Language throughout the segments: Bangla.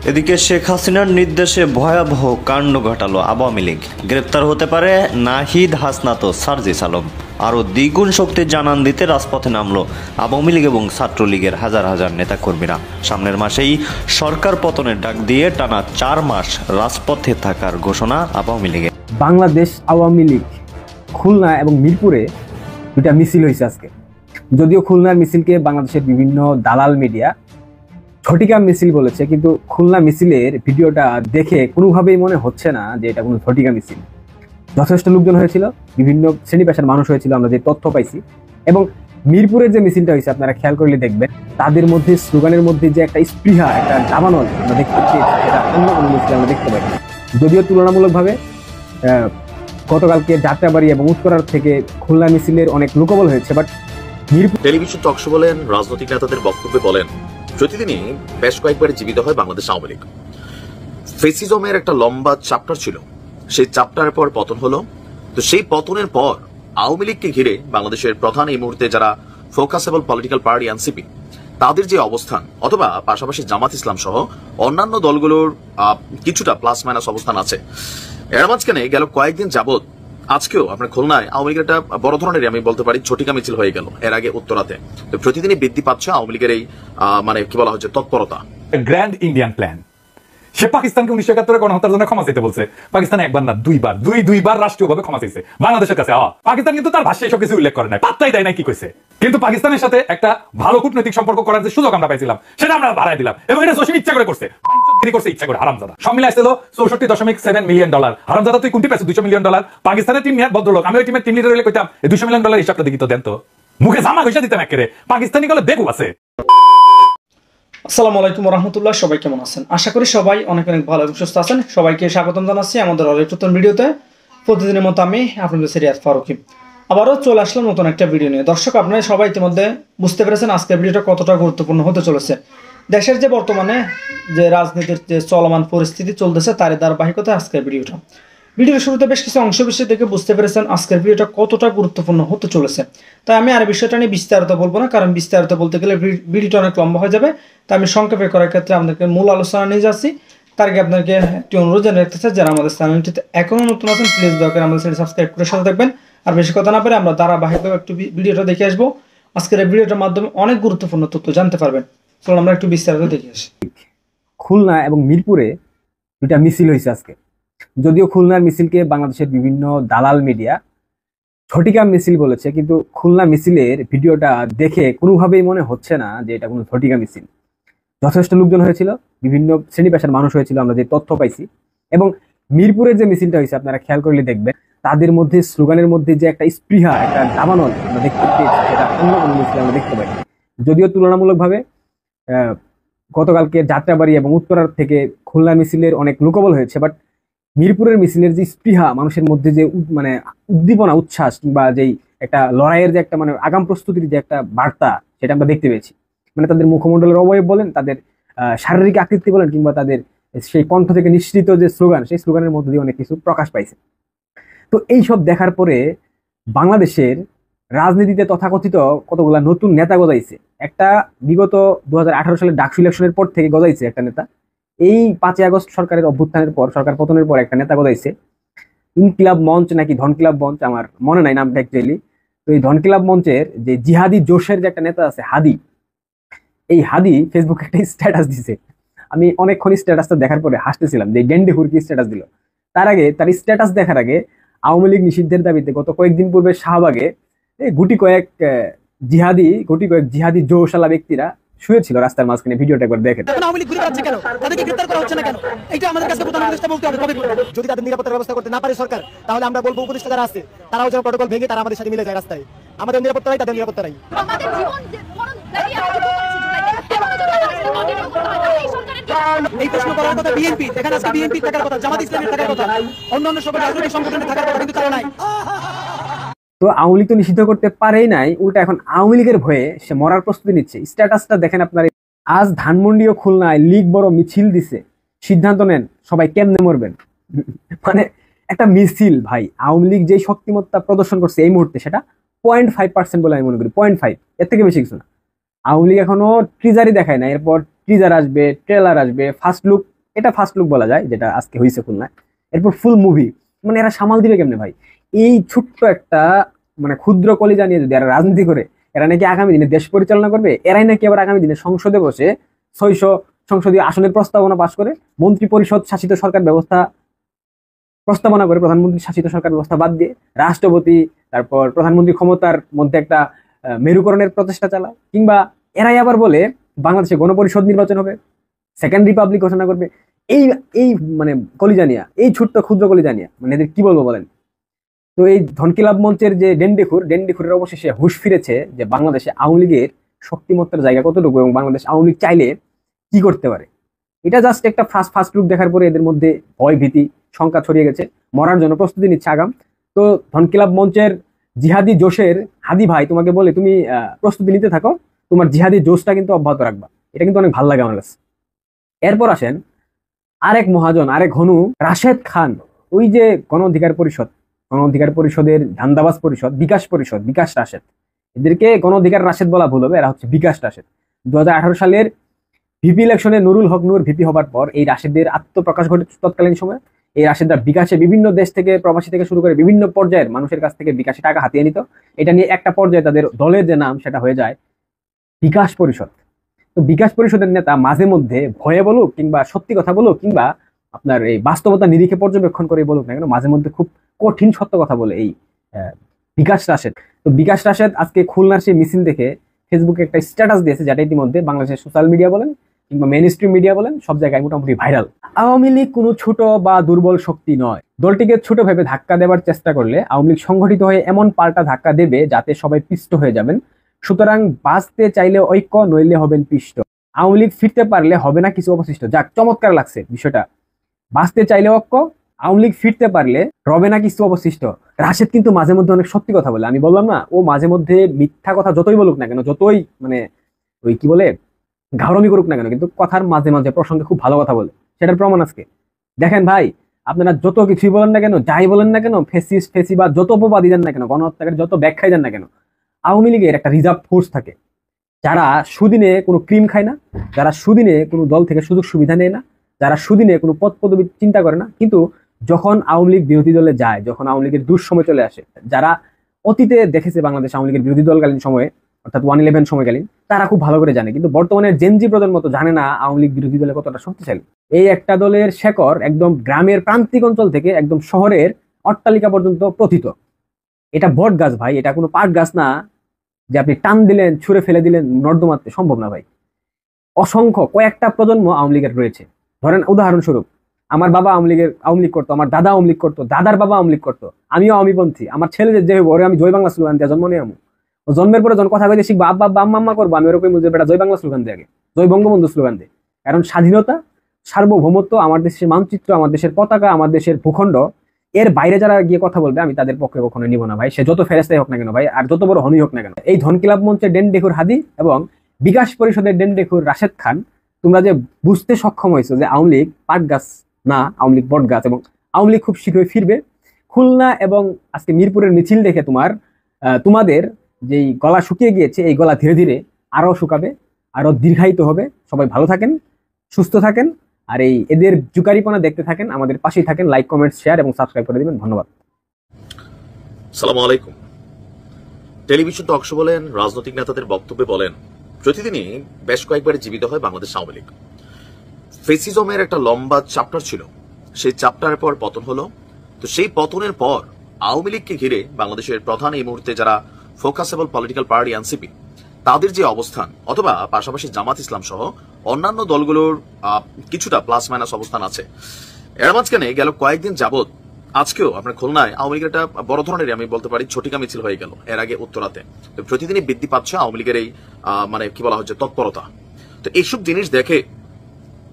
এদিকে শেখ হাসিনার নির্দেশে ভয়াবহ কাণ্ড ঘটালো আওয়ামী লীগ। গ্রেপ্তার হতে পারে নাহিদ হাসনাত ও সার্জিস আলম। আরও দ্বিগুণ শক্তির জানান দিতে রাজপথে নামলো আওয়ামী লীগ এবং ছাত্রলীগের হাজার হাজার নেতাকর্মীরা। সামনের মাসেই সরকার পতনের ডাক দিয়ে টানা 4 মাস রাজপথে থাকার ঘোষণা আওয়ামী লীগের। বাংলাদেশ আওয়ামী লীগ খুলনা এবং মিরপুরে দুটা মিছিল হয়েছে আজকে। যদিও খুলনার মিছিলকে বাংলাদেশের বিভিন্ন দালাল মিডিয়া ঝটিকা মিছিল বলেছে, কিন্তু খুলনা মিছিলের ভিডিওটা দেখে কোনোভাবেই মনে হচ্ছে না যে এটা কোনো ঝটিকা মিছিল। যথেষ্ট লোকজন হয়েছিল, বিভিন্ন শ্রেণী পেশার মানুষ হয়েছিল, আমরা যে তথ্য পাইছি। এবং মিরপুরের যে মিছিলটা হয়েছে আপনারা খেয়াল করলে দেখবেন, তাদের মধ্যে স্লোগানের মধ্যে যে একটা স্পৃহা, একটা জামানত আমরা দেখতে পাচ্ছি, এটা অন্য কোনো মিছিলে আমরা দেখতে পাই। যদিও তুলনামূলকভাবে গতকালকে যাত্রাবাড়ি এবং উত্তরার থেকে খুলনা মিছিলের অনেক লোকবল হয়েছে, বাট টেলিভিশন টকশো বলেন, রাজনৈতিক নেতাদের বক্তব্যে বলেন, প্রতিদিনই বেশ কয়েকবার জীবিত হয় বাংলাদেশ আওয়ামী লীগ। ফেসিজমের একটা লম্বা চ্যাপ্টার ছিল, সেই চ্যাপ্টারের পর পতন হলো। তো সেই পতনের পর আওয়ামী লীগকে ঘিরে বাংলাদেশের প্রধান এই মুহূর্তে যারা ফোকাসেবল পলিটিক্যাল পার্টি এনসিপি, তাদের যে অবস্থান, অথবা পাশাপাশি জামাত ইসলাম সহ অন্যান্য দলগুলোর কিছুটা প্লাস মাইনাস অবস্থান আছে। এর মাঝখানে গেল কয়েকদিন যাবৎ আজকেও আপনার খুলনায় আওয়ামী লীগের একটা বড় ধরনের, আমি বলতে পারি, ঝটিকা মিছিল হয়ে গেল। এর আগে উত্তরাতে তো প্রতিদিনই বৃদ্ধি পাচ্ছে আওয়ামী লীগের এই মানে কি বলা হচ্ছে তৎপরতা। Grand Indian plan. সে পাকিস্তানকে 1971 গণহত্যার জন্য ক্ষমা চাইতে বলছে। পাকিস্তান একবার না দুইবার রাষ্ট্রীয়ভাবে ক্ষমা চাইছে বাংলাদেশের কাছে। পাকিস্তান কিন্তু তার ভাষায় সবকিছু উল্লেখ করে নাই, পাত্তাই দেয় না কি কইছে। কিন্তু পাকিস্তানের সাথে একটা ভালো কূটনৈতিক সম্পর্ক করার যে সুযোগ আমরা পাইছিলাম, সেটা আমরা বাড়াই দিলাম। এবং এটা জসিম ইচ্ছা করে করছে, করছে ইচ্ছা করে। হারামজাদা সব মিলে আসছিল $64.7 মিলিয়ন। হারামজাদা তুই কোনটি পাইছিস? $200 মিলিয়ন। পাকিস্তানের টিম ভদ্রলোক, আমি ওই টিমের টিম লিডার হলে কইতাম এই $200 মিলিয়ন হিসাবটা দেখি তো দেন তো, মুখে জামা ঘষা দিতাম একেবারে। পাকিস্তানি গলে বেকু আছে। আসসালামু আলাইকুম রহমতুল্লাহ, সবাই কেমন আছেন? আশা করি সবাই অনেক অনেক ভালো এবং সুস্থ আছেন। সবাইকে স্বাগতম জানাচ্ছি আমাদের আরেক নতুন ভিডিওতে। প্রতিদিনের মতো আমি আপনাদের সিরিয়াস ফারুকি আবারও চলে আসলাম নতুন একটা ভিডিও নিয়ে। দর্শক, আপনারা সবাই ইতিমধ্যে বুঝতে পেরেছেন আজকের ভিডিওটা কতটা গুরুত্বপূর্ণ হতে চলেছে। দেশের যে বর্তমানে যে রাজনীতির যে চলমান পরিস্থিতি চলতেছে, তারই ধারাবাহিকতায় আজকের ভিডিওর শুরুতে বেশ কিছু অংশ বিষয় থেকে বুঝতে পেরেছেন আজকের ভিডিওটা কতটা গুরুত্বপূর্ণ হতে চলেছে। তাই আমি আর বিষয়টা নিয়ে বিস্তারিত বলবো না, কারণ বিস্তারিত বলতে গেলে ভিডিওটা অনেক লম্বা হয়ে যাবে। তাই আমি সংক্ষেপে করার ক্ষেত্রে আপনাদেরকে মূল আলোচনা নিয়ে যাচ্ছি। তার আগে আপনাকে একটি অনুরোধ জানিয়ে রাখতে চাই, যারা আমাদের চ্যানেলটিতে এখনো নতুন আছেন, প্লিজ দয়া করে আমাদের চ্যানেল সাবস্ক্রাইব করে সাথে থাকবেন। আর বেশি কথা না পারে আমরা ধারাবাহিকভাবে একটু ভিডিওটা দেখে আসবো। আজকের এই ভিডিওটার মাধ্যমে অনেক গুরুত্বপূর্ণ তথ্য জানতে পারবেন। চলুন আমরা একটু বিস্তারিত দেখে আসি। খুলনা এবং মিরপুরে দুটা মিছিল হয়েছে আজকে। যদিও খুলনার মিছিলকে বাংলাদেশের বিভিন্ন দালাল মিডিয়া ঝটিকা মিছিল বলেছে, কিন্তু খুলনা মিছিলের ভিডিওটা দেখে কোনোভাবেই মনে হচ্ছে না যে এটা কোনো ঝটিকা মিছিল। যথেষ্ট লোকজন হয়েছিল, বিভিন্ন শ্রেণী পেশার মানুষ হয়েছিল, আমরা যে তথ্য পাইছি। এবং মিরপুরের যে মিছিলটা হয়েছে আপনারা খেয়াল করলে দেখবেন, তাদের মধ্যে স্লোগানের মধ্যে যে একটা স্পৃহা, একটা জামানত আমরা দেখতে পেয়েছি, এটা অন্য কোনো মিছিলে আমরা দেখতে পাই। যদিও তুলনামূলকভাবে গতকালকে যাত্রাবাড়ি এবং উত্তরার থেকে খুলনা মিছিলের অনেক লোকবল হয়েছে, বাট মিরপুরের মিছিলের যে স্পৃহা, মানুষের মধ্যে যে মানে উদ্দীপনা, উচ্ছ্বাস, কিংবা যেই একটা লড়াইয়ের যে একটা মানে আগাম প্রস্তুতির যে একটা বার্তা, সেটা আমরা দেখতে পেয়েছি। মানে তাদের মুখমণ্ডলের অবয়ব বলেন, তাদের শারীরিক আকৃতি বলেন, কিংবা তাদের সেই কণ্ঠ থেকে নিঃসৃত যে স্লোগান, সেই স্লোগানের মধ্যে দিয়ে অনেক কিছু প্রকাশ পাইছে। তো এইসব দেখার পরে বাংলাদেশের রাজনীতিতে তথাকথিত কতগুলা নতুন নেতা গজাইছে। একটা বিগত 2018 সালের ডাকসু ইলেকশনের পর থেকে গজাইছে একটা নেতা। এই 5ই আগস্ট সরকারের অভ্যুত্থানের পর, সরকার পতনের পর একটা নেতা গজাইছে, ইনকিলাব মঞ্চ নাকি ধনকিলাব মঞ্চ, আমার মনে নাই নামটা অ্যাকচুয়ালি। তো এই ধনকিলাব মঞ্চের যে জিহাদি জোশের যে একটা নেতা আছে হাদি, এই হাদি ফেসবুকে একটা স্ট্যাটাস দিছে। আমি অনেকক্ষণ স্ট্যাটাসটা দেখার পরে হাসতেছিলাম যে ডেন্ডি হুরকি স্ট্যাটাস দিল। তার স্ট্যাটাস দেখার আগে আওয়ামী লীগ নিষিদ্ধের দাবিতে গত কয়েকদিন পূর্বে শাহবাগে গুটি কয়েক জিহাদি জোশালা ব্যক্তিরা শুয়েছিল রাস্তার মাঝখানে। ভিডিওটা একবার দেখেন। যদি তাদের নিরাপত্তার ব্যবস্থা করতে না পারে সরকার, তাহলে আমরা বলবো উপদেষ্টা যারা আছে তারাও যেন প্রটোকল ভেঙে তারা আমাদের সাথে মিলে যায় রাস্তায়। আমাদের নিরাপত্তা নাই, তাদের নিরাপত্তা নাই। এই প্রশ্ন করার কথা বিএনপি, এখানে আজকে বিএনপি থাকার কথা, জামাত ইসলামের থাকার কথা, অন্যান্য সব রাজনৈতিক সংগঠনের থাকার কথা, কিন্তু তারা নাই। তো আওয়ামী লীগ তো নিষিদ্ধ করতে পারেই নাই, উল্টা এখন আওয়ামী লীগের ভয়ে সে মরার প্রস্তুতি নিচ্ছে। স্ট্যাটাসটা দেখেন আপনার। আজ ধানমন্ডি ও খুলনায় লীগ বড় মিছিল দিছে, সিদ্ধান্ত নেন সবাই কেমনে মরবেন। মানে একটা মিছিল ভাই, আওয়ামী লীগ যে শক্তিমত্তা প্রদর্শন করছে এই মুহূর্তে, সেটা 0.5% বলে আমি মনে করি। 0.5, এর থেকে বেশি কিছু না। আওয়ামী লীগ এখনো ট্রিজারই দেখায় না। এরপর ট্রিজার আসবে, ট্রেলার আসবে, ফার্স্ট লুক এটা ফার্স্ট লুক বলা যায়, যেটা আজকে হয়েছে খুলনায়। এরপর ফুল মুভি, মানে এরা সামাল দিবে কেমনে ভাই? এই ছোট্ট একটা মানে ক্ষুদ্র কলিজা নিয়ে যদি এরা রাজনীতি করে, এরা নাকি আগামী দিনে দেশ পরিচালনা করবে, এরাই নাকি আবার আগামী দিনে সংসদে বসে 600 সংসদীয় আসনের প্রস্তাবনা পাশ করে, মন্ত্রী পরিষদ শাসিত সরকার ব্যবস্থা প্রস্তাবনা করে, প্রধানমন্ত্রী শাসিত সরকার ব্যবস্থা বাদ দিয়ে রাষ্ট্রপতি, তারপর প্রধানমন্ত্রী ক্ষমতার মধ্যে একটা মেরুকরণের প্রচেষ্টা চালায়। কিংবা এরাই আবার বলে বাংলাদেশে গণপরিষদ নির্বাচন হবে, সেকেন্ড রিপাবলিক ঘোষণা করবে। এই এই মানে কলিজানিয়া, এই ছোট্ট ক্ষুদ্র কলিজানিয়া, মানে এদের কি বলবো বলেন? তো এই ধনকিলাভ মঞ্চের যে ডেন্ডিখুরের অবশেষে হুঁশ ফিরেছে যে বাংলাদেশে আওয়ামী লীগের শক্তিমত্তার জায়গা কতটুকু এবং বাংলাদেশ আওয়ামী লীগ চাইলে কি করতে পারে। এটা জাস্ট একটা ফার্স্ট লুক দেখার পরে এদের মধ্যে ভয় ভীতি শঙ্কা ছড়িয়ে গেছে, মরার জন্য প্রস্তুতি নিচ্ছে আগাম। তো ধনকিলাভ মঞ্চের জিহাদি জোশের হাদি ভাই তোমাকে বলে তুমি প্রস্তুতি নিতে থাকো, তোমার জিহাদি জোশটা কিন্তু অব্যাহত রাখবা। এটা কিন্তু অনেক ভালো লাগে আমার কাছে। এরপর আসেন আরেক মহাজন, আরেক হনু, রাশেদ খান। ওই যে গণ অধিকার পরিষদের ধান্দাবাজ পরিষদ, বিকাশ রাশেদ, এদেরকে গণ অধিকার রাশেদ বলা ভুল হবে, এরা হচ্ছে বিকাশ রাশেদ। 2018 সালের ভিপি ইলেকশনে নুরুল হক নূর ভিপি হবার পর এই রাশেদদের আত্মপ্রকাশ ঘটে তৎকালীন সময়। এই রাশেদরা বিকাশে বিভিন্ন দেশ থেকে, প্রবাসী থেকে শুরু করে বিভিন্ন পর্যায়ের মানুষের কাছ থেকে বিকাশে টাকা হাতিয়ে নিত। এটা নিয়ে একটা পর্যায়ে তাদের দলের যে নাম সেটা হয়ে যায় বিকাশ পরিষদ। তো বিকাশ পরিষদের নেতা মাঝে মধ্যে ভয়ে বলুক কিংবা সত্যি কথা বলুক কিংবা আপনার এই বাস্তবতা নিরিখে পর্যবেক্ষণ করে বলুক না কেন, মাঝে মধ্যে খুব কঠিন সত্য কথা বলে এই বিকাশ রাশেদ। তো বিকাশ রাশেদ আজকে খুলনার সেই মিছিল দেখে ফেসবুকে একটা স্ট্যাটাস দিয়েছে, যেটা ইতিমধ্যে বাংলাদেশের সোশ্যাল মিডিয়া বলেন কিংবা মেইন স্ট্রিম মিডিয়া বলেন সব জায়গায় মোটামুটি ভাইরাল। আওয়ামী লীগ কোনো ছোট বা দুর্বল শক্তি নয়। দলটিকে ছোট ভেবে ধাক্কা দেওয়ার চেষ্টা করলে আওয়ামী লীগ সংগঠিত হয়ে এমন পাল্টা ধাক্কা দেবে যাতে সবাই পিষ্ট হয়ে যাবেন। সুতরাং বাঁচতে চাইলে ঐক্য, নইলে হবেন পিষ্ট। আওয়ামী লীগ ফিরতে পারলে হবে না কিছু অবশিষ্ট। যাক, চমৎকার লাগছে বিষয়টা। বাঁচতে চাইলে ঐক্য, আওয়ামী লীগ ফিরতে পারলে রবে না কিছু অবশিষ্ট। রাশেদ কিন্তু মাঝে মধ্যে অনেক সত্যি কথা বলে। আমি বললাম না, ও মাঝে মধ্যে মিথ্যা কথা যতই বলুক না কেন, যতই মানে ওই কি বলে ঘাড়মি করুক না কেন, কিন্তু কথার মাঝে মাঝে প্রসঙ্গে খুব ভালো কথা বলে। সেটার প্রমাণ আজকে দেখেন ভাই। আপনারা যত কিছুই বলেন না কেন, যাই বলেন না কেন, ফেসিবাদ যত অপবাদী দেন না কেন, গণহত্যাকারী যত ব্যাখ্যাই দেন না কেন, আওয়ামী লীগের একটা রিজার্ভ ফোর্স থাকে যারা সুদিনে কোনো ক্রিম খায় না, যারা সুদিনে কোনো দল থেকে সুযোগ সুবিধা নেয় না, যারা সুদিনে কোনো পদ পদবি চিন্তা করে না। কিন্তু যখন আওয়ামী লীগ বিরোধী দলে যায়, যখন আওয়ামী লীগের দুঃসময় চলে আসে, যারা অতীতে দেখেছে বাংলাদেশ আওয়ামী লীগের বিরোধী দলকালীন সময়ে অর্থাৎ 111 সময়কালীন, তারা খুব ভালো করে জানে। কিন্তু বর্তমানে জেনজি প্রজন্ম তো জানে না আওয়ামী লীগ বিরোধী দলে কতটা শক্তিশালী। এই একটা দলের শেকড় একদম গ্রামের প্রান্তিক অঞ্চল থেকে একদম শহরের অট্টালিকা পর্যন্ত প্রথিত। এটা বট গাছ ভাই, এটা কোনো পাট গাছ না যে আপনি টান দিলেন ছুঁড়ে ফেলে দিলেন নর্দমাতে, সম্ভব না ভাই। অসংখ্য কয়েকটা প্রজন্ম আওয়ামী লীগের রয়েছে। ধরেন উদাহরণস্বরূপ, আমার বাবা আওয়ামী লীগ করতো, আমার দাদা আওয়ামী লীগ করতো, দাদার বাবা আওয়ামী লীগ করতো, আমিও আওয়ামীপন্থী। আমার ছেলে যে ওরে আমি জয় বাংলা স্লোগান দিয়ে জন্ম নিয়ে ও জন্মের পরে যখন কথা কইতে শিখবো আব্বা আব্বা আম্মা আম্মা করবো, আমি ওরকম বুঝে বেটা জয় বাংলা স্লোগান দিয়ে আগে, জয় বঙ্গবন্ধু স্লোগান দিয়ে। কারণ স্বাধীনতা, সার্বভৌমত্ব, আমার দেশের মানচিত্র, আমার দেশের পতাকা, আমার দেশের ভূখণ্ড, এর বাইরে যারা গিয়ে কথা বলবে আমি তাদের পক্ষে কখনো নিব না ভাই, সে যত ফেরেস্তাই হোক না কেন ভাই, আর যত বড় হনই হোক না কেন। এই ধনকিলাভ মঞ্চের ডেন্ডিখুর হাদি এবং বিকাশ পরিষদের ডেন্ডিখুর রাশেদ খান, তোমরা যে বুঝতে সক্ষম হয়েছো যে আওয়ামী লীগ পাট গাছ না, আওয়ামী লীগ বট গাছ, এবং আওয়ামী লীগ খুব শীঘ্রই ফিরবে। খুলনা এবং আজকে মিরপুরের মিছিল দেখে তোমাদের যেই গলা শুকিয়ে গিয়েছে, এই গলা ধীরে ধীরে আরো শুকাবে, আরো দীর্ঘায়িত হবে। সবাই ভালো থাকেন, সুস্থ থাকেন, আর এই এদের জুকারিপনা দেখতে থাকেন, আমাদের পাশেই থাকেন। লাইক, কমেন্ট, শেয়ার এবং সাবস্ক্রাইব করে দিবেন। ধন্যবাদ। আসসালামু আলাইকুম। টেলিভিশন টক শো বলেন, রাজনৈতিক নেতাদের বক্তব্যে বলেন, প্রতিদিনই বেশ কয়েকবার জীবিত হয় বাংলাদেশ আওয়ামী লীগ। ফেসিজমের একটা লম্বা চ্যাপ্টার ছিল, সেই চ্যাপ্টারের পর পতন হলো। তো সেই পতনের পর আওয়ামী লীগকে ঘিরে বাংলাদেশের প্রধান এই মুহূর্তে যারা ফোকাসেবল পলিটিক্যাল পার্টি এনসিপি, তাদের যে অবস্থান, অথবা পাশাপাশি জামাত ইসলাম সহ অন্যান্য দলগুলোর কিছুটা প্লাস মাইনাস অবস্থান আছে। এর মাঝখানে গেল কয়েকদিন যাবৎ আজকেও আপনার খুলনায় আওয়ামী লীগের একটা বড় ধরনের, আমি বলতে পারি, ঝটিকা মিছিল হয়ে গেল। এর আগে উত্তরাতে তো প্রতিদিনই বৃদ্ধি পাচ্ছে আওয়ামী লীগের এই মানে কি বলা হচ্ছে তৎপরতা। তো এইসব জিনিস দেখে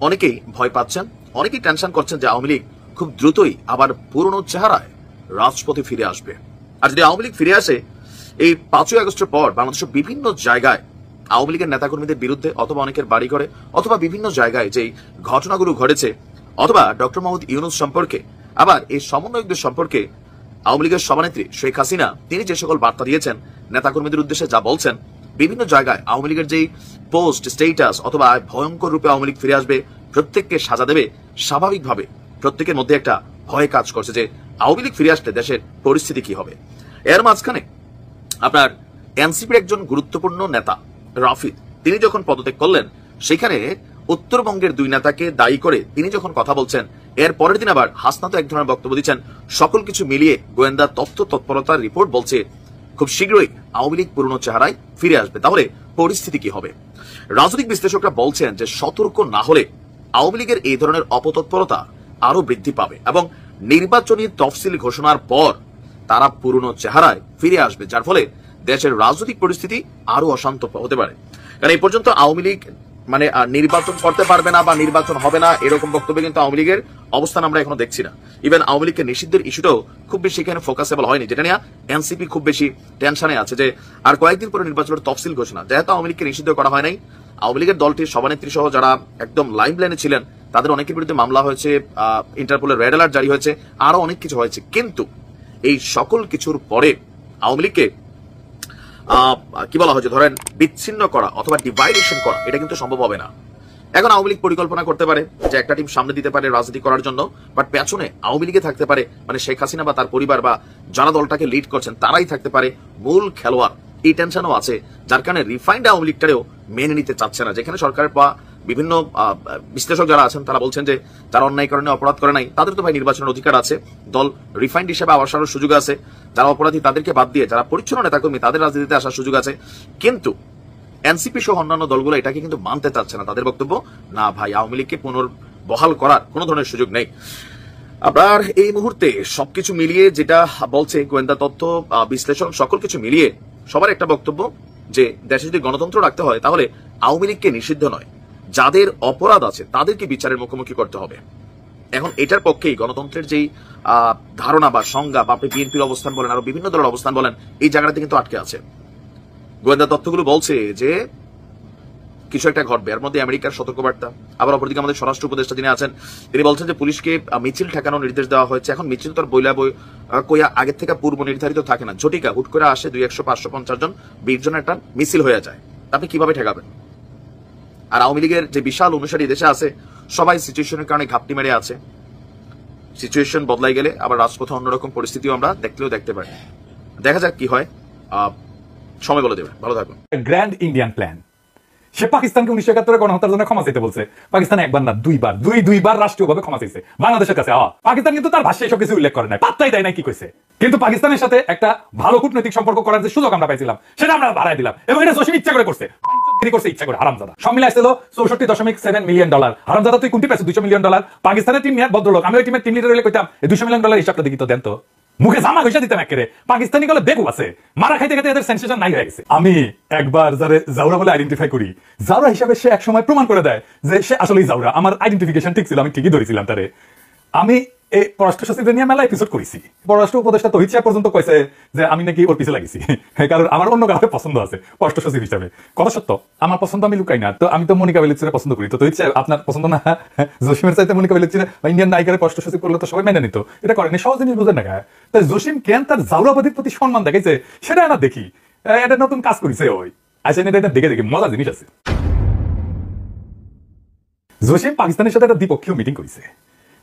অনেকেই ভয় পাচ্ছেন, অনেকেই টেনশন করছেন যে আওয়ামী লীগ খুব দ্রুতই আবার পুরনো চেহারায় রাজপথে ফিরে আসবে। আর যদি আওয়ামী লীগ ফিরে আসে, এই 5ই আগস্টের পর বাংলাদেশের বিভিন্ন জায়গায় আওয়ামী লীগের নেতাকর্মীদের বিরুদ্ধে অথবা অনেকের বাড়ি ঘরে অথবা বিভিন্ন জায়গায় যেই ঘটনাগুলো ঘটেছে, অথবা ডক্টর মোহাম্মদ ইউনূস সম্পর্কে, আবার এই সমন্বয়কদের সম্পর্কে আওয়ামী লীগের সভানেত্রী শেখ হাসিনা তিনি যে সকল বার্তা দিয়েছেন নেতাকর্মীদের উদ্দেশ্যে, যা বলছেন, বিভিন্ন জায়গায় আওয়ামী লীগের যেই পোস্ট, স্টেটাস, অথবা ভয়ঙ্কর রূপে আওয়ামী লীগ ফিরে আসবে, প্রত্যেককে সাজা দেবে, স্বাভাবিকভাবে প্রত্যেকের মধ্যে একটা ভয় কাজ করছে যে আওয়ামী লীগ ফিরে আসলে দেশের পরিস্থিতি কি হবে। এর মাঝখানে আপনার এনসিপির একজন গুরুত্বপূর্ণ নেতা রাফিদ, তিনি যখন পদত্যাগ করলেন, সেখানে উত্তরবঙ্গের দুই নেতাকে দায়ী করে তিনি যখন কথা বলছেন, এর পরের দিন আবার হাসনাত এক ধরনের বক্তব্য দিচ্ছেন। সকল কিছু মিলিয়ে গোয়েন্দা তৎপরতার রিপোর্ট বলছে খুব শীঘ্রই আওয়ামী লীগ পুরনো চেহারায় ফিরে আসবে। তাহলে পরিস্থিতি কি হবে? রাজনৈতিক বিশ্লেষকরা বলছেন যে সতর্ক না হলে আওয়ামী লীগের এই ধরনের অপতৎপরতা আরো বৃদ্ধি পাবে এবং নির্বাচনী তফসিল ঘোষণার পর তারা পুরনো চেহারায় ফিরে আসবে, যার ফলে দেশের রাজনৈতিক পরিস্থিতি আরো অশান্ত হতে পারে। কারণ এই পর্যন্ত আওয়ামী লীগ মানে নির্বাচন করতে পারবে না বা নির্বাচন হবে না এরকম বক্তব্য কিন্তু আওয়ামী লীগের অবস্থান আমরা এখনো দেখছি না। ইভেন আওয়ামী লীগকে নিষিদ্ধের ইস্যুটাও খুব বেশি এখানে ফোকাসেবল হয়নি, যেটা নিয়ে এনসিপি খুব বেশি টেনশনে আছে যে আর কয়েকদিন পরে নির্বাচনের তফসিল ঘোষণা। যেহেতু আওয়ামী লীগকে নিষিদ্ধ করা হয় নাই, আওয়ামী লীগের দলটির সভানেত্রী সহ যারা একদম লাইম লাইনে ছিলেন তাদের অনেকের বিরুদ্ধে মামলা হয়েছে, ইন্টারপোলের রেড অ্যালার্ট জারি হয়েছে, আরো অনেক কিছু হয়েছে। কিন্তু এই সকল কিছুর পরে আওয়ামী লীগকে কি বলা হয়েছে, ধরেন বিচ্ছিন্ন করা অথবা ডিভাইডেশন করা, এটা কিন্তু সম্ভব হবে না। এখন আওয়ামী লীগ পরিকল্পনা করতে পারে যে একটা টিম সামনে দিতে পারে রাজনীতি করার জন্য, বাট পেছনে আওয়ামী লীগে থাকতে পারে মানে শেখ হাসিনা বা তার পরিবার বা যারা দলটাকে লিড করছেন তারাই থাকতে পারে মূল খেলোয়াড়। এই টেনশনও আছে, যার কারণে রিফাইন্ড আওয়ামী লীগটারেও মেনে নিতে চাচ্ছে না। যেখানে সরকারের বা বিভিন্ন বিশ্লেষক যারা আছেন তারা বলছেন যে যারা অন্যায় কারণে অপরাধ করে নাই তাদের তো ভাই নির্বাচনের অধিকার আছে, দল রিফাইন্ড হিসেবে আসার সুযোগ আছে, যারা অপরাধী তাদেরকে বাদ দিয়ে যারা পরিচ্ছন্ন নেতাকর্মী তাদের রাজনীতিতে আসার সুযোগ আছে। কিন্তু এনসিপি সহ অন্যান্য দলগুলো এটাকে কিন্তু মানতে চাচ্ছে না। তাদের বক্তব্য, না ভাই, আওয়ামী লীগকে পুনর্বহাল করার কোন ধরনের সুযোগ নেই। আবার এই মুহূর্তে সবকিছু মিলিয়ে যেটা বলছে গোয়েন্দা তথ্য বিশ্লেষণ, সকল কিছু মিলিয়ে সবার একটা বক্তব্য যে দেশে যদি গণতন্ত্র রাখতে হয় তাহলে আওয়ামী লীগকে নিষিদ্ধ নয়, যাদের অপরাধ আছে তাদেরকে বিচারের মুখোমুখি করতে হবে। এখন এটার পক্ষেই গণতন্ত্রের যেই ধারণা বা সংজ্ঞা বা আপনি বিএনপির অবস্থান বলেন আরো বিভিন্ন দলের অবস্থান বলেন, এই জায়গাটাতে কিন্তু আটকে আছে। গোয়েন্দা তথ্যগুলো বলছে যে কিছু একটা ঘটবে, এর মধ্যে আমেরিকার সতর্কবার্তা। আবার অপরদিকে আমাদের স্বরাষ্ট্র উপদেষ্টা যিনি আছেন তিনি বলছেন যে পুলিশকে মিছিল ঠেকানোর নির্দেশ দেওয়া হয়েছে। এখন মিছিল তো কইয়া আগের থেকে পূর্ব নির্ধারিত থাকে না, ঝটিকা হুট করে আসে 200, 550 জন 20 জনের একটা মিছিল হয়ে যায়, আপনি কিভাবে ঠেকাবেন? আর আওয়ামী লীগের যে বিশাল অনুসারী দেশে আছে সবাই সিচুয়েশনের কারণে ঘাপটি মেরে আছে। সিচুয়েশন বদলাই গেলে আবার রাজপথে অন্যরকম পরিস্থিতিও আমরা দেখতে পারি। দেখা যাক কি হয়, সময় বলে দেবে। ভালো থাকুন। Grand Indian plan. সে পাকিস্তানকে 1971 গণহত্যার জন্য ক্ষমা চাইতে বলছে। পাকিস্তান একবার না দুইবার রাষ্ট্রীয়ভাবে ক্ষমা চাইছে বাংলাদেশের কাছে। পাকিস্তান কিন্তু তার ভাষায় সব কিছু উল্লেখ করে নাই, পাত্তাই দেয় নাই কি কইছে। কিন্তু পাকিস্তানের সাথে একটা ভালো কূটনৈতিক সম্পর্ক করার যে সুযোগ আমরা পাইছিলাম সেটা আমরা বাড়াই দিলাম, এবং এটা জসিম ইচ্ছা করে করছে, ইচ্ছা করে। হারামজাদা সব মিলে আসছিল $64.7 মিলিয়ন। হারামজাদা তুই কোনটি পাইছিস $200 মিলিয়ন? পাকিস্তানের টিম নিয়ে ভদ্রলোক, আমি ওই টিমের টিম লিডার হলে কইতাম $200 মিলিয়ন হিসাবটা দেখি তো, দেন তো, মুখে জামা ঘষা দিতাম একেবারে। পাকিস্তানি গলে বেকু আছে, মারা খাইতে খাইতে এদের সেন্সেশন নাই হয়ে গেছে। আমি একবার যারে জাউরা বলে আইডেন্টিফাই করি, জাউরা হিসাবে সে এক সময় প্রমাণ করে দেয় যে সে আসলেই জাউরা। আমার আইডেন্টিফিকেশন ঠিক ছিল, আমি ঠিকই ধরেছিলাম তারে। আমি এই পররাষ্ট্র সচিবদের নিয়ে মেলা এপিসোড করেছি। পররাষ্ট্র উপদেষ্টা তহিদ সাহেব পর্যন্ত কইছে যে আমি নাকি ওর পিছে লাগিয়েছি, কারণ আমার অন্য কাউকে পছন্দ আছে পররাষ্ট্র সচিব হিসাবে। কথা সত্য, আমার পছন্দ আমি লুকাই না। তো আমি তো মনিকা বেলুচিরে পছন্দ করি, তো তহিদ সাহেব আপনার পছন্দ না? জসিমের চাইতে মনিকা বেলুচিরে বা ইন্ডিয়ান নায়িকারে পররাষ্ট্র সচিব করলে তো সবাই মেনে নিত, এটা করেনি, সহজ জিনিস বুঝেন না। তাই জসিম কেন তার জাউরাবাদীর প্রতি সম্মান দেখাইছে সেটা না দেখি, এটা নতুন কাজ করেছে ওই। আচ্ছা, এটা দেখে মজার জিনিস আছে। জসিম পাকিস্তানের সাথে একটা দ্বিপক্ষীয় মিটিং করেছে,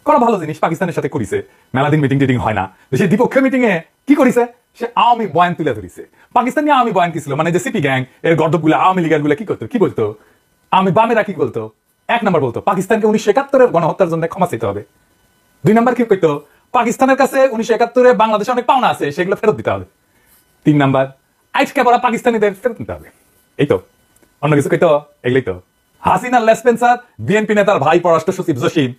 কোনো ভালো জিনিস পাকিস্তানের সাথে করেছে। মেলাদিন মিটিং টিটিং হয় না, সে দ্বিপক্ষীয় মিটিং এ কি করেছে, সে আওয়ামী বয়ান তুলে ধরেছে। পাকিস্তানি আওয়ামী বয়ান কি ছিল, মানে যে সিপি গ্যাং এর গর্দব গুলো আওয়ামী লীগের গুলো কি বলতো, আওয়ামী বামেরা কি বলতো? 1 নম্বর বলতো পাকিস্তানকে 1971 গণহত্যার জন্য ক্ষমা চাইতে হবে। 2 নম্বর কি কইতো, পাকিস্তানের কাছে 1971 বাংলাদেশে অনেক পাওনা আছে সেগুলো ফেরত দিতে হবে। 3 নম্বর আজকে পড়া পাকিস্তানিদের ফেরত দিতে হবে। এই তো, অন্য কিছু কইতো? এগুলোই তো। হাসিনা লেসপেন্সার বিএনপি নেতার ভাই পররাষ্ট্র সচিব জসিম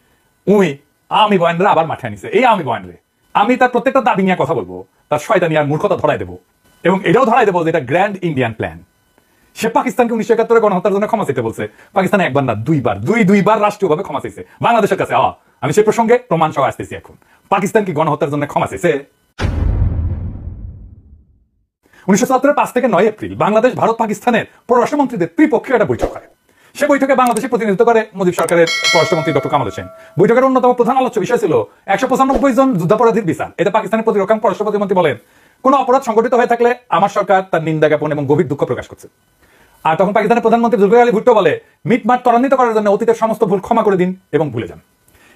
উই আওয়ামী বয়ানরা আবার মাঠে আনিছে। এই আওয়ামী বয়ানরে আমি তার প্রত্যেকটা দাবি নিয়ে কথা বলবো, তার শয়তানি আর মূর্খতা ধরাই দেবো, এবং এটাও ধরাই দেবো যে এটা গ্র্যান্ড ইন্ডিয়ান প্ল্যান। সে পাকিস্তানকে 1971 গণহত্যার জন্য ক্ষমা চাইতে বলছে। পাকিস্তান একবার না দুইবার রাষ্ট্রীয়ভাবে ক্ষমা চাইছে বাংলাদেশের কাছে। আমি সেই প্রসঙ্গে প্রমাণ সহ আসতেছি। এখন পাকিস্তান কি গণহত্যার জন্য ক্ষমা চাইছে? 1977 5 থেকে 9 এপ্রিল বাংলাদেশ ভারত পাকিস্তানের পররাষ্ট্রমন্ত্রীদের ত্রিপক্ষীয় একটা বৈঠক হয়। সে বৈঠকে বাংলাদেশে প্রতিনিধিত্ব করে মুজিব সরকারের পররাষ্ট্রমন্ত্রী ডক্টর কামাল হোসেন। বৈঠকের অন্যতম প্রধান আলোচ্য বিষয় ছিল 195 জন যুদ্ধাপরাধীর বিচার। এটা পাকিস্তানের প্রতিরক্ষা পররাষ্ট্র প্রতিমন্ত্রী বলেন, কোন অপরাধ সংঘটিত হয়ে থাকলে আমার সরকার তার নিন্দা জ্ঞাপন এবং গভীর দুঃখ প্রকাশ করছে। আর তখন পাকিস্তানের প্রধানমন্ত্রী জুলফিকার আলী ভুট্টো বলে মিটমাট ত্বরান্বিত করার জন্য অতীতের সমস্ত ভুল ক্ষমা করে দিন এবং ভুলে যান।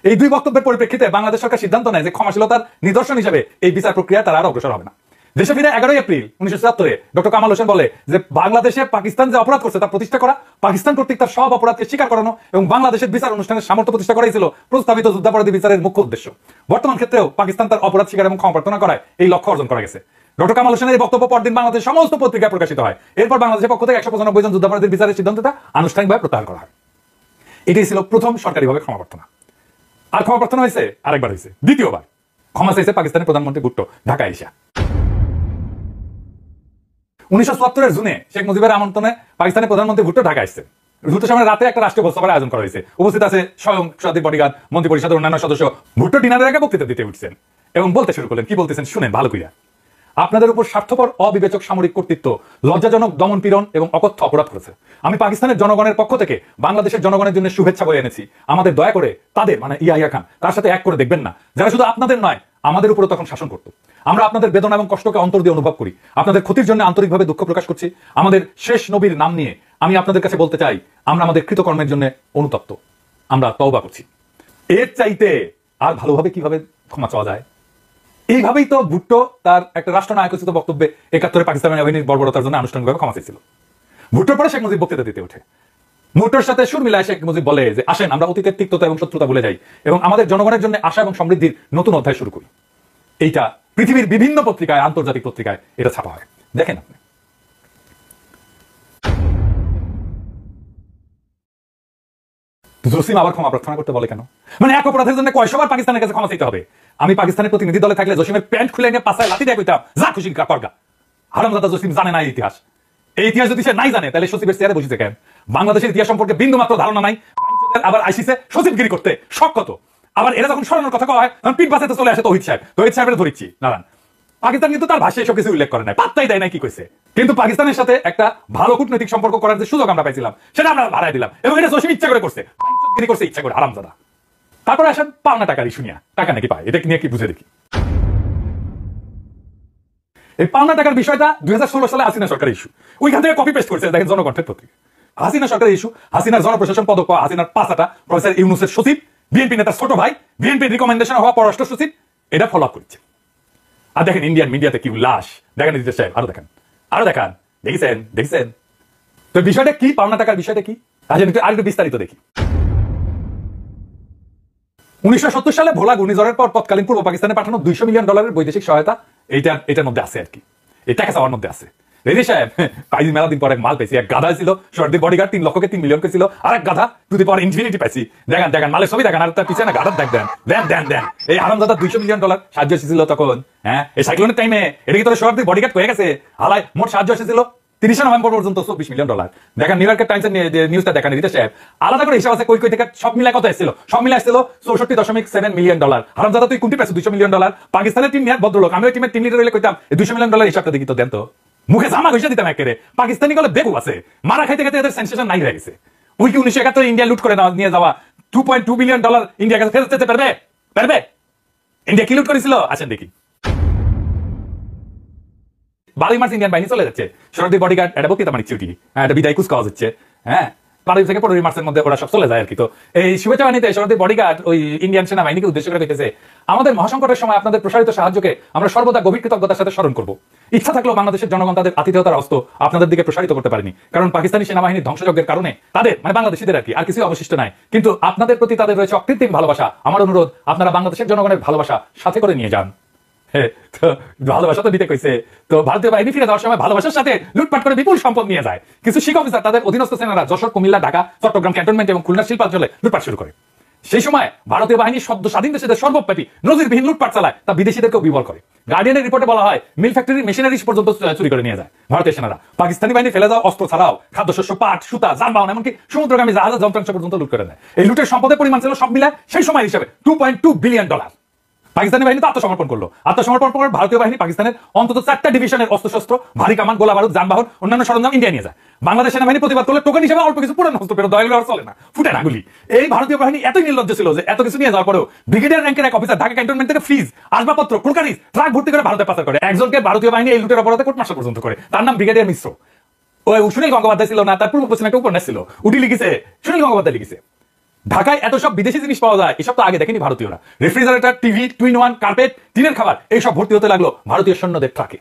এই দুই বক্তব্যের পরিপ্রেক্ষিতে বাংলাদেশ সরকার সিদ্ধান্ত নেয় যে ক্ষমাশীলতার নিদর্শন হিসেবে এই বিচার প্রক্রিয়া তারা আর অগ্রসর হবে না। দেশে ফিরে 11 এপ্রিল 1977 ডক্টর কামাল হোসেন বলে যে বাংলাদেশে পাকিস্তান যে অপরাধ করছে তা প্রতিষ্ঠা করা, পাকিস্তান কর্তৃক তার সব অপরাধকে স্বীকার করানো এবং বাংলাদেশের বিচার অনুষ্ঠানের সামর্থ্য প্রতিষ্ঠা করাই ছিল প্রস্তাবিত যুদ্ধাপরাধী বিচারের মুখ্য উদ্দেশ্য। বর্তমান ক্ষেত্রেও পাকিস্তান তার অপরাধ স্বীকার এবং ক্ষমা প্রার্থনা করায় এই লক্ষ্য অর্জন করা গেছে। ডক্টর কামাল হোসেনের এই বক্তব্য পরদিন বাংলাদেশের সমস্ত পত্রিকায় প্রকাশিত হয়। এরপর বাংলাদেশের পক্ষ থেকে 195 জন যুদ্ধাপরাধীর বিচারের সিদ্ধান্তটা আনুষ্ঠানিকভাবে প্রত্যাহার করা হয়। এটাই ছিল প্রথম সরকারিভাবে ক্ষমা প্রার্থনা। আর ক্ষমা প্রার্থনা হয়েছে আরেকবার হয়েছে, দ্বিতীয়বার ক্ষমা চাইছে পাকিস্তানের প্রধানমন্ত্রী ভুট্টো ঢাকা এসে। 1974 জুনে শেখ মুজিবের আমন্ত্রণে পাকিস্তানের প্রধানমন্ত্রী ভুট্টো ঢাকা আসছে। ভুট্টোর সামনে রাতে একটা রাষ্ট্রীয় ভোজসভার আয়োজন করা হয়েছে। উপস্থিত আছে স্বয়ং সদীপ বডিগার্ড, মন্ত্রী পরিষদের অন্যান্য সদস্য। ভুট্টো ডিনারের আগে বক্তৃতা দিতে উঠছেন এবং বলতে শুরু করলেন। কি বলতেছেন শুনেন ভালো কইরা। আপনাদের উপর স্বার্থপর অবিবেচক সামরিক কর্তৃত্ব লজ্জাজনক দমন পীড়ন এবং অকথ্য অপরাধ করেছে। আমি পাকিস্তানের জনগণের পক্ষ থেকে বাংলাদেশের জনগণের জন্য শুভেচ্ছা বয়ে এনেছি। আমাদের দয়া করে তাদের মানে ইয়াহিয়া খান তার সাথে এক করে দেখবেন না, যারা শুধু আপনাদের নয় আমাদের উপরে তখন শাসন করত। আমরা আপনাদের বেদনা এবং কষ্টকে অন্তর দিয়ে অনুভব করি। আপনাদের ক্ষতির জন্য আন্তরিকভাবে দুঃখ প্রকাশ করছি। আমাদের শেষ নবীর নাম নিয়ে আমি আপনাদের কাছে বলতে চাই, আমরা আমাদের কৃতকর্মের জন্য অনুতপ্ত, আমরা তওবা করছি। এর চাইতে আর ভালোভাবে কিভাবে ক্ষমা চাওয়া যায়? এইভাবেই তো ভুট্টো তার একটা রাষ্ট্রনায়কোচিত বক্তব্যে 71 পাকিস্তানের বাহিনীর বর্বরতার জন্য আনুষ্ঠানিকভাবে ক্ষমা চেয়েছিল। ভুট্টোর পরে শেখ মুজিব বক্তৃতা দিতে ওঠে। ভুট্টোর সাথে সুর মিলায় শেখ মুজিব বলে যে আসেন আমরা অতীতের তিক্ততা এবং শত্রুতা ভুলে যাই এবং আমাদের জনগণের জন্য আশা এবং সমৃদ্ধির নতুন অধ্যায় শুরু করি। এইটা পৃথিবীর বিভিন্ন পত্রিকায়, আন্তর্জাতিক পত্রিকায় এটা ছাপা হয়। দেখেন আপনি। জসিম আবার ক্ষমা প্রার্থনা করতে বলে কেন? মানে এক অপরাধের জন্য কয়শবার পাকিস্তানের কাছে ক্ষমা চাইতে হবে? আমি পাকিস্তানের প্রতিনিধি দলে থাকলে জসিমের প্যান্ট খুলে নিয়ে পাশায় লাথি দিয়ে কইতাম যা খুশি করগা। হারামজাদা জসিম জানে না এই ইতিহাস। এই ইতিহাস যদি সে নাই জানে তাহলে সচিবের চেয়ারে বসেছে কেন? বাংলাদেশের ইতিহাস সম্পর্কে বিন্দু মাত্র ধারণা নাই। আবার আইসিসে সচিবগিরি করতে শখ কত। আবার এরা যখন সরানোর কথা কয় তখন পিঠ বাঁচাতে চলে আসে তৌহিদ সাহেব। তৌহিদ সাহেবের ধরিচ্ছি নারায়ণ। পাকিস্তান কিন্তু তার ভাষায় এসব কিছু উল্লেখ করে নাই, পাত্তাই দেয় নাই কি কইছে। কিন্তু পাকিস্তানের সাথে একটা ভালো কূটনৈতিক সম্পর্ক করার যে সুযোগ আমরা পাইছিলাম সেটা আমরা ভাড়ায় দিলাম এবং এটা জসিম ইচ্ছা করে করছে, বাণিজ্যগিরি করছে ইচ্ছা করে হারামজাদা। তারপরে আসেন পাওনা টাকার ইস্যু নিয়ে, টাকা নাকি পায়, এটা নিয়ে কি বুঝে দেখি। এই পাওনা টাকার বিষয়টা 2016 সালে হাসিনা সরকারের ইস্যু, ওইখান থেকে কপি পেস্ট করেছে দেখেন জনকণ্ঠের পত্রিকা। হাসিনা সরকারের ইস্যু, হাসিনার জনপ্রশাসন পদক পাওয়া, হাসিনার পাঁচাটা, প্রফেসর ইউনূসের সচিব, বিএনপি নেতার ছোট ভাই, বিএনপির রিকমেন্ডেশন হওয়া পররাষ্ট্র সচিব, এটা ফলো আপ করছে। আর দেখেন ইন্ডিয়ান মিডিয়াতে কি উল্লাস, দেখেন দিতে সাহেব আরো দেখান, আরো দেখান, দেখেছেন দেখেছেন। তো বিষয়টা কি, পাওনা টাকার বিষয়টা কি আর একটু বিস্তারিত দেখি। 1970 সালে ভোলা ঘূর্ণিঝড়ের পর তৎকালীন পূর্ব পাকিস্তানে পাঠানো $200 মিলিয়ন বৈদেশিক সহায়তা এটার মধ্যে আছে আর কি, এই টাকা চাওয়ার মধ্যে আছে। রেডি সাহেব পাইজি মেলা দিন পর এক মাল পেয়েছি, এক গাধা ছিল সর্দির বডিগার্ড 3 লক্ষকে 3 মিলিয়ন ছিল, আর এক গাধা টু দি পাওয়ার ইনফিনিটি পাইছি। দেখেন দেখেন মালের ছবি দেখেন, আর তার পিছনে না গাধার দেখ দেন দেন দেন দেন। এই হারামজাদা $200 মিলিয়ন সাহায্য এসেছিল তখন। হ্যাঁ, এই সাইক্লোনের টাইমে এটা কি তোর সর্দির বডিগার্ড হয়ে গেছে? হালাই মোট সাহায্য এসেছিল 30 নভেম্বর পর্যন্ত $24 মিলিয়ন। দেখেন নিউ ইয়র্কের টাইমসের নিউজটা দেখেন রিতা সাহেব, আলাদা করে হিসাব আছে কই কই থেকে সব মিলাই কত এসেছিল, সব মিলাই এসেছিল $64.7 মিলিয়ন। হারামজাদা তুই কোনটি পাইছিস $200 মিলিয়ন? পাকিস্তানের টিম নিয়ে ভদ্রলোক, আমি ওই টিমের টিম লিডার হইলে কইতাম এই $200 মিলিয়ন হিসাবটা দেখি তো দেন তো, মুখে জামা ঘষে দিতাম একেবারে। পাকিস্তানি গলে বেগু আছে, মারা খাইতে খাইতে এদের সেন্সেশন নাই হয়ে গেছে। ওই কি 1971 ইন্ডিয়া লুট করে নিয়ে যাওয়া $2.2 বিলিয়ন ইন্ডিয়ার কাছে ফেরত যেতে পারবে? পারবে? ইন্ডিয়া কি লুট করেছিল আসেন দেখি। 12 মার্চ ইন্ডিয়ান বাহিনী চলে যাচ্ছে, সরদি বডিগার্ড এটা বক্তৃতা মানে চিউটি, এটা বিদায় কুচকাওয়াজ হচ্ছে। হ্যাঁ, 12 থেকে 15 মার্চের মধ্যে ওরা সব চলে যায় আর কি। তো এই শুভেচ্ছা বাহিনীতে সরদি বডিগার্ড ওই ইন্ডিয়ান সেনাবাহিনীকে উদ্দেশ্য করে কইতেছে, আমাদের মহাসংকটের সময় আপনাদের প্রসারিত সাহায্যকে আমরা সর্বদা গভীর কৃতজ্ঞতার সাথে স্মরণ করব। ইচ্ছা থাকলেও বাংলাদেশের জনগণ তাদের আতিথেয়তার হস্ত আপনাদের দিকে প্রসারিত করতে পারেনি, কারণ পাকিস্তানি সেনাবাহিনীর ধ্বংসযজ্ঞের কারণে তাদের মানে বাংলাদেশিদের আর কি আর কিছুই অবশিষ্ট নাই। কিন্তু আপনাদের প্রতি তাদের রয়েছে অকৃত্রিম ভালোবাসা। আমার অনুরোধ আপনারা বাংলাদেশের জনগণের ভালোবাসা সাথে করে নিয়ে যান। তো ভালোবাসা তো দিতে কইছে, তো ভারতীয় বাহিনী ফিরে যাওয়ার সময় ভালোবাসার সাথে লুটপাট করে বিপুল সম্পদ নিয়ে যায়। কিছু শিখ অফিসার তাদের অধীনস্থ সেনারা যশোর, কুমিল্লা, ঢাকা, চট্টগ্রাম ক্যান্টনমেন্ট এবং খুলনা শিল্পাঞ্চলে লুটপাট শুরু করে। সেই সময় ভারতীয় বাহিনী সদ্য স্বাধীন দেশের সর্বব্যাপী নজিরবিহীন লুটপাট চালায়, তা বিদেশিদেরকেও বিবল করে। গার্ডিয়ানের রিপোর্টে বলা হয় মিল ফ্যাক্টরির মেশিনারিজ পর্যন্ত চুরি করে নিয়ে যায় ভারতীয় সেনারা। পাকিস্তানি বাহিনী ফেলে যাওয়া অস্ত্র ছাড়াও খাদ্যশস্য, পাট, সুতা, যানবাহন এমনকি সমুদ্রগামী জাহাজ যন্ত্রাংশ পর্যন্ত লুট করে নেয়। এই লুটের সম্পদের পরিমাণ ছিল সব মিলে সেই সময় হিসেবে $2.2 বিলিয়ন। পাকিস্তানি বাহিনী তো আত্মসমর্পণ করলো। আত্মসমর্পণ করে ভারতীয় বাহিনী পাকিস্তানের অন্তত 4টা ডিভিশনের অস্ত্রশস্ত্র, ভারী কামান, গোলা বারুদ, যানবাহন, অন্যান্য সরঞ্জাম ইন্ডিয়া নিয়ে যায়। বাংলাদেশ সেনাবাহিনী প্রতিবাদ করলে টোকেন হিসেবে অল্প কিছু পুরানো অস্ত্র ফেরত দেওয়া চলে না, ফুটে না গুলি। এই ভারতীয় বাহিনী এতই নির্লজ্জ ছিল যে এত কিছু নিয়ে যাওয়ার পরেও ব্রিগেডিয়ার র্যাঙ্কের এক অফিসার ঢাকা ক্যান্টনমেন্ট থেকে ফ্রিজ, আসবাবপত্র, ক্রোকারিজ ট্রাক ভর্তি করে ভারতে পাচার করে। একজনকে ভারতীয় বাহিনী এই লুটের অপরাধে কোর্ট মার্শাল পর্যন্ত করে, তার নাম ব্রিগেডিয়ার মিশ্র। ওই সুনীল গঙ্গোপাধ্যায় ছিল না, তার পূর্ব পশ্চিম একটা উপন্যাস ছিল, উঠি লিখেছে সুনীল গঙ্গোপাধ্যায় লিখেছে। ঢাকায় এত সব বিদেশি জিনিস পাওয়া যায়, এসব তো আগে দেখেনি ভারতীয়রা। Refrigerator, TV, twin one, carpet, টিনের খাবার, এইসব ভর্তি হতে লাগলো ভারতীয় সৈন্যদের ট্রাকে।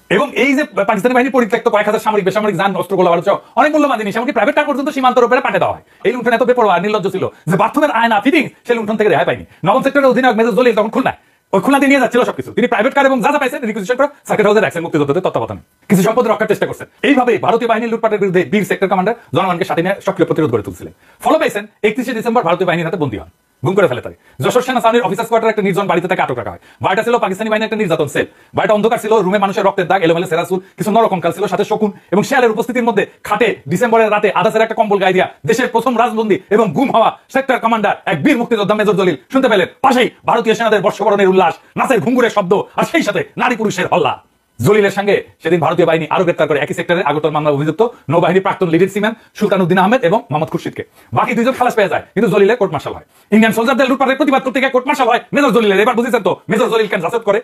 এবং এই যে পাকিস্তানি বাহিনী পরিত্যক্ত কয়েক হাজার সামরিক বেসামরিক যান, অস্ত্র, গোলাবারুদ সহ অনেক মূল্যবান জিনিস এমনকি প্রাইভেট কার পর্যন্ত সীমান্তের উপরে পাঠিয়ে দেওয়া হয়। এই লুণ্ঠন এত বেপরোয়া নির্লজ্জ ছিল যে বাথরুমের আয়না ফিটিং সে লুণ্ঠন থেকে রেহাই পায়নি। নবম সেক্টরের অধিনায়ক মেজর জলিল তখন খুলনায়, ওই খুলনা দিয়ে নিয়ে যাচ্ছিল সবকিছু। তিনি প্রাইভেট কার এবং যা যা পাইছেন রিকুইজিশন করে সার্কিট হাউসে রাখছেন মুক্তিযোদ্ধাদের তত্ত্বাবধানে। কিছু সম্পদ রক্ষার চেষ্টা করছেন। এইভাবে ভারতীয় বাহিনীর লুটপাটের বিরুদ্ধে বীর সেক্টর কমান্ডার জনগণকে সাথে নিয়ে সক্রিয় প্রতিরোধ গড়ে তুলছিলেন। ফলো পাইছেন 31শে ডিসেম্বর ভারতীয় বাহিনীর হাতে বন্দী হন, গুম করে ফেলে তাকে। যশোর সেনা ছাউনির অফিসার্স কোয়ার্টার একটা নির্জন বাড়িতে তাকে আটক রাখা হয়। বাড়িটা ছিল পাকিস্তানি বাহিনীর একটা নির্যাতন সেল। বাড়িটা অন্ধকার ছিল, রুমে মানুষের রক্তের দাগ, এলোমেলো সেরাসুল, কিছু নরকঙ্কাল ছিল, সাথে শকুন এবং শেয়ালের উপস্থিতির মধ্যে খাটে ডিসেম্বরের রাতে আদাসের একটা কম্বল গায়ে দিয়া দেশের প্রথম রাজবন্দী এবং গুম হওয়া সেক্টর কমান্ডার এক বীর মুক্তিযোদ্ধা মেজর জলিল শুনতে পেলেন পাশেই ভারতীয় সেনাদের বর্ষবরণের উল্লাস, নাচের ঘুঙ্গুরের শব্দ, আর সেই সাথে নারী পুরুষের হল্লা। জলিলের সঙ্গে সেদিন ভারতীয় বাহিনী আরো গ্রেপ্তার করে একই সেক্টরে আগরতলা মামলা অভিযুক্ত নৌবাহিনীর প্রাক্তন লিডের সিম্যান সুলতান উদ্দিন আহমেদ এবং মোহাম্মদ খুরশিদকে। বাকি দুইজন খালাস পেয়ে যায়, কিন্তু জলিলের কোর্ট মার্শাল হয়। ইন্ডিয়ান সোলজারদের লুটপাটের প্রতিবাদ করতে গিয়ে কোর্ট মার্শাল হয় মেজর জলিলের। এবার বুঝেছেন তো মেজর জলিল কেন জাসদ করে।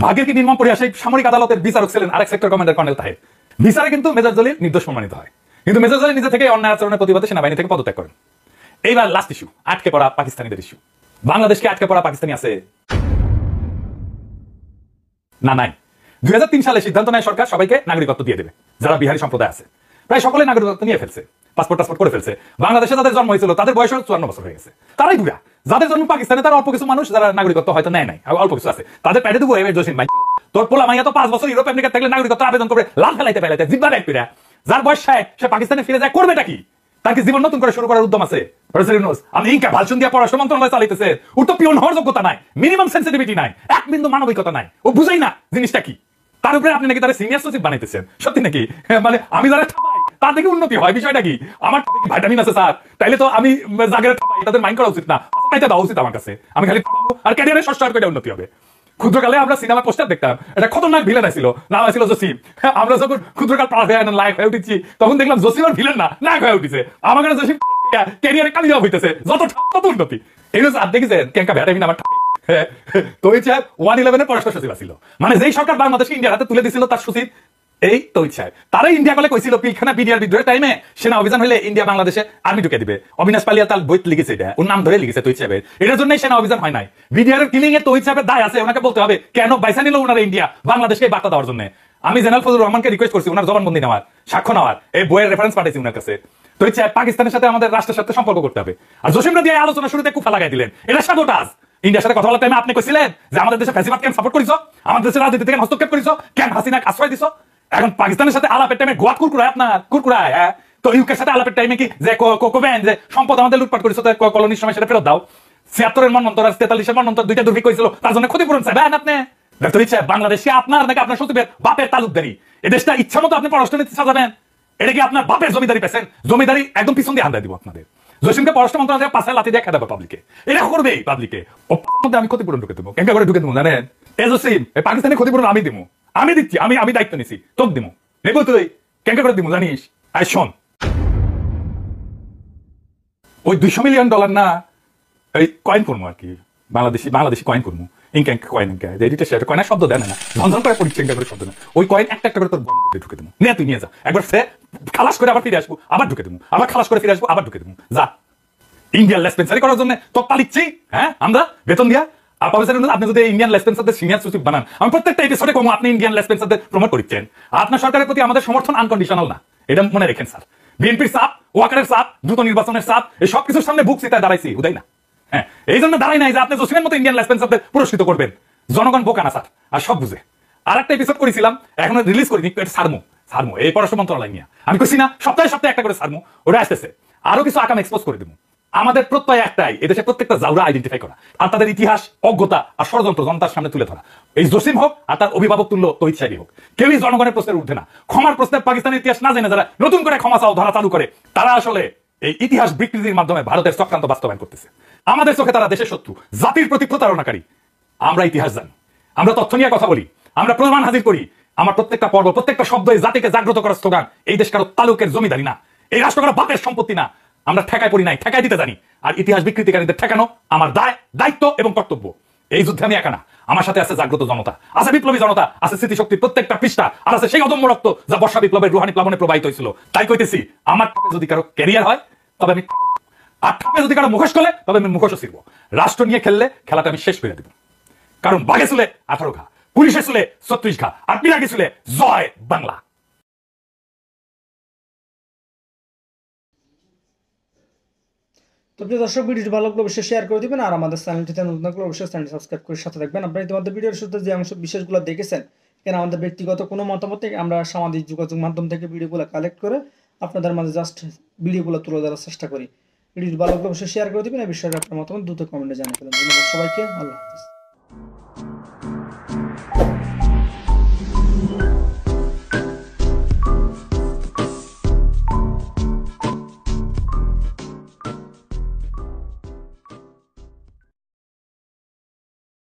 ভাগ্যের কি নির্মম পরিহাস, সেই সামরিক আদালতের বিচারক ছিলেন আরেক সেক্টর কমান্ডার কর্নেল তাহের। বিচারে কিন্তু মেজর জলিল নির্দোষ প্রমাণিত হয়, কিন্তু মেজর জলিল নিজে থেকে অন্যায় আচরণের প্রতিবাদে সেনাবাহিনী থেকে পদত্যাগ করেন। এইবার লাস্ট ইস্যু, আটকে পড়া পাকিস্তানিদের ইস্যু। বাংলাদেশকে আটকে পড়া পাকিস্তানি আছে না? নাই। 2003 সালে সিদ্ধান্ত নেয় সরকার সবাইকে নাগরিকত্ব দিয়ে দেবে যারা বিহারি সম্প্রদায় আছে। প্রায় সকলে নাগরিকত্ব নিয়ে ফেলছে, পাসপোর্ট করে ফেলছে। বাংলাদেশে যাদের জন্ম হয়েছিল তাদের বয়স 54 বছর হয়ে গেছে, তারাই বুড়া। যাদের জন্ম পাকিস্তানে তারা অল্প কিছু মানুষ যারা নাগরিকত্ব হয়তো নেয় নাই, অল্প কিছু আছে, তাদের প্যাডে দেবো এবার জসিম ভাই তোর পোলা মাইয়া তো 5 বছর ইউরোপ আমেরিকা থাকলে নাগরিকত্ব আবেদন করবে, লাল ফেলাইতে জিব্বা ব্যাগ পিড়া। যার বয়স 60 সে পাকিস্তানে ফিরে যায়, করবেটা কি? তার কি জীবন নতুন করে শুরু করার উদ্যম আছে? আমি ইনকা ভালসুন দিয়া পররাষ্ট্র মন্ত্রণালয় চালাইতেছে, ওর তো পিওন হওয়ার যোগ্যতা নাই, মিনিমাম সেন্সিটিভিটি নাই, এক বিন্দু মানবিকতা নাই, ও বুঝাই না জিনিসটা কি। তার উপরে আপনি নাকি তারা সিনিয়র সচিব বানাইতেছেন, সত্যি নাকি? মানে আমি যারা ঠাপাই তার থেকে উন্নতি হয়, বিষয়টা কি? আমার ভাইটামিন আছে স্যার, তাইলে তো আমি জায়গায় ঠাপাই, তাদের মাইন্ড করা উচিত না, এটা দেওয়া উচিত আমার কাছে। আমি খালি আর ক্যারিয়ারে ষষ্ঠ আর করে উন্নতি হবে। ক্ষুদ্রকালে আমরা সিনেমা পোস্টার দেখতাম, এটা খতরনাক ভিলেন ছিল, নাম ছিল জসিম। আমরা যখন ক্ষুদ্রকাল লাইক হয়ে উঠেছি তখন দেখলাম জসিম আর ভিলেন না, নায়ক হয়ে উঠেছে। আমার কাছে জসিম ক্যারিয়ারে কালি দেওয়া হইতেছে, যত তত উন্নতি। এই আর দেখেছেন কেঙ্কা ভ্যাটামিন আমার তৈরি 111 পররাষ্ট্র সচিব ছিল, মানে যেই সরকার বাংলাদেশকে ইন্ডিয়ার হাতে তুলে দিছিল তার সচিব এই তৈরি সাহেব। তারাই ইন্ডিয়া কলে কইছিল পিলখানা বিডিআর বিদ্রোহের টাইমে সেনা অভিযান হলে ইন্ডিয়া বাংলাদেশে আর্মি ঢুকে দিবে। অবিনাশ পালিয়া তার বই লিখেছে, এটা ওর নাম ধরে লিখেছে তৈরি সাহেবের। এটার জন্যই সেনা অভিযান হয় নাই। বিডিআর এর কিলিং এর তৈরি সাহেবের দায় আছে, ওনাকে বলতে হবে কেন বাইসা নিল ওনারা ইন্ডিয়া বাংলাদেশকে বার্তা দেওয়ার জন্য। আমি জেনারেল ফজলুর রহমানকে রিকোয়েস্ট করছি ওনার জবানবন্দি নেওয়ার, সাক্ষ্য নেওয়ার, এই বইয়ের রেফারেন্স পাঠাইছি ওনার কাছে। তৈরি সাহেব পাকিস্তানের সাথে আমাদের রাষ্ট্রের সাথে সম্পর্ক করতে হবে। আর জসিমরা দিয়ে আলোচনা শুরুতে কুফা লাগাই দিলেন, এটা সাবোটাজ। ইন্ডিয়ার সাথে কথা বলার টাইমে আপনি কইছিলেন যে আমাদের দেশে ফ্যাসিবাদ কেন সাপোর্ট করিছো, আমাদের দেশের রাজনীতি থেকে হস্তক্ষেপ করিছো, কেন হাসিনাকে আশ্রয় দিছো। এখন পাকিস্তানের সাথে আলাপের টাইমে গোয়াত কুরকুরায় আপনার কুরকুরায়, হ্যাঁ তো ইউকের সাথে আলাপের টাইমে কি যে কোবেন যে সম্পদ আমাদের লুটপাট করেছো কলোনির সময় সেটা ফেরত দাও। 76-এর মন্বন্তর আর 43-এর মন্বন্তর দুইটা দুর্ভিক্ষ হয়েছিল, তার জন্য ক্ষতিপূরণ চাইবেন আপনি। ডাক্তার ইচ্ছা বাংলাদেশে আপনার নাকি আপনার সচিবের বাপের তালুকদারি, এই দেশটা ইচ্ছা মতো আপনি পররাষ্ট্রনীতি সাজাবেন। এটা কি আপনার বাপের জমিদারি পেছেন? জমিদারি একদম পিছন দিয়ে হান্দায় দিব আপনাদের। জসিমকে পররাষ্ট্র মন্ত্রণালয় পাশে লাথি দিয়ে খেদাবে পাবলিকে, এটা করবে পাবলিকে। মধ্যে আমি ক্ষতিপূরণ ঢুকে দেবো, কেঙ্কা করে ঢুকে দেবো জানেন? এ জসিম এই পাকিস্তানের ক্ষতিপূরণ আমি দিব, আমি দিচ্ছি, আমি দায়িত্ব নিছি, তোক দিব নেবো তুই কেঙ্কা করে দিব জানিস? আর শোন ওই $200 মিলিয়ন না এই কয়েন করবো আর কি, বাংলাদেশি কয়েন করবো। কয়েন কয়েন শব্দ দেয় না, ঝনঝন করে পরিচয় করে শব্দ না। ওই কয়েন একটা করে তোর ঢুকে দেবো, নিয়ে তুই নিয়ে যা, একবার খালাস করে আবার ফিরে আসবো, আবার ঢুকে দেবো, আবার খালাস করে ফিরে আসবো, আবার ঢুকে দেবো। যা ইন্ডিয়ান লেসপেন্সারি করার জন্য তো পালিচ্ছি, হ্যাঁ আমরা বেতন দিয়া। আর আপনি যদি ইন্ডিয়ান লেসপেন্সারদের সিনিয়র সচিব বানান, আমি প্রত্যেকটা এপিসোডে কমো আপনি ইন্ডিয়ান লেসপেন্সারদের প্রমোট করছেন। আপনার সরকারের প্রতি আমাদের সমর্থন আনকন্ডিশনাল না, এটা মনে রেখেন স্যার। বিএনপির চাপ, ওয়াকারের চাপ, দ্রুত নির্বাচনের চাপ, এই সব কিছুর সামনে বুক চিতায় দাঁড়াইছি, উদয় না। হ্যাঁ এই জন্য দাঁড়াই নাই যে আপনি জসিমের মতো ইন্ডিয়ান লেসপেন্সারদের পুরস্কৃত করবেন। জনগণ বোকা না স্যার, আর সব বুঝে। আর একটা এপিসোড করেছিলাম, এখনো রিলিজ করিনি, সারমু এই পররাষ্ট্র মন্ত্রণালয় নিয়ে। আমি কইছি না সপ্তাহে একটা করে সারমু, ওটা আসতেছে। আরো কিছু আকাম এক্সপোজ করে দেবো। আমাদের প্রত্যয় একটাই, এদেশে প্রত্যেকটা জাউরা আইডেন্টিফাই করা আর তাদের ইতিহাস, অজ্ঞতা আর ষড়যন্ত্র জনতার সামনে তুলে ধরা। এই জসিম হোক আর তার অভিভাবক তুল্য তহিদ সাহেবী হোক, কেউই জনগণের প্রশ্নের উঠে না। ক্ষমার প্রশ্নে পাকিস্তানের ইতিহাস না জেনে যারা নতুন করে ক্ষমা চাও ধরা চালু করে, তারা আসলে এই ইতিহাস বিকৃতির মাধ্যমে ভারতের চক্রান্ত বাস্তবায়ন করতেছে। আমাদের চোখে তারা দেশের শত্রু, জাতির প্রতি প্রতারণাকারী। আমরা ইতিহাস জানি, আমরা তথ্য নিয়ে কথা বলি, আমরা প্রমাণ হাজির করি। আমার প্রত্যেকটা পর্ব, প্রত্যেকটা শব্দ এই জাতিকে জাগ্রত করার স্লোগান। এই দেশ কারো তালুকের জমিদারি না, এই রাষ্ট্র কারো বাপের সম্পত্তি না। আমরা ঠেকায় পড়ি নাই, ঠেকায় দিতে জানি। আর ইতিহাস বিকৃতিকারীদের ঠেকানো আমার দায়, দায়িত্ব এবং কর্তব্য। এই যুদ্ধে আমি একা না, আমার সাথে আছে জাগ্রত জনতা, আছে বিপ্লবী জনতা, আছে স্মৃতিশক্তির প্রত্যেকটা পৃষ্ঠা, আর আছে সেই অদম্য রক্ত যা বর্ষা বিপ্লবের রুহানি প্লাবনে প্রবাহিত হয়েছিল। তাই কইতেছি, আমার ঠাপে যদি কারো ক্যারিয়ার হয় তবে আমি, আর ঠাপে যদি কারো মুখোশ করলে তবে আমি মুখোশও ছিড়ব। রাষ্ট্র নিয়ে খেললে খেলাটা আমি শেষ করে দেব। কারণ বাঘে ছিলে 18 ঘা, পুলিশে ছিলে 36 ঘা, আর পিরাগে ছিলে জয় বাংলা। তো প্রিয় দর্শক, ভিডিওটি ভালো লাগলে অবশ্যই শেয়ার করে দিবেন, আর আমাদের চ্যানেলটিতে নতুন থাকলে অবশ্যই চ্যানেল সাবস্ক্রাইব করে সাথে থাকবেন। আপনারা ইতিমধ্যে ভিডিওর শুরুতে যে অংশ বিশেষগুলো দেখেছেন, এখানে আমাদের ব্যক্তিগত কোনো মতামত নেই, আমরা সামাজিক যোগাযোগ মাধ্যম থেকে ভিডিওগুলো কালেক্ট করে আপনাদের মাঝে জাস্ট ভিডিওগুলো তুলে ধরার চেষ্টা করি। ভিডিওটি ভালো লাগলে অবশ্যই শেয়ার করে দিবেন, এই বিষয়ে আপনার মতামত দ্রুত কমেন্টে জানিয়ে ফেলুন। ধন্যবাদ সবাইকে, আল্লাহ হাফেজ।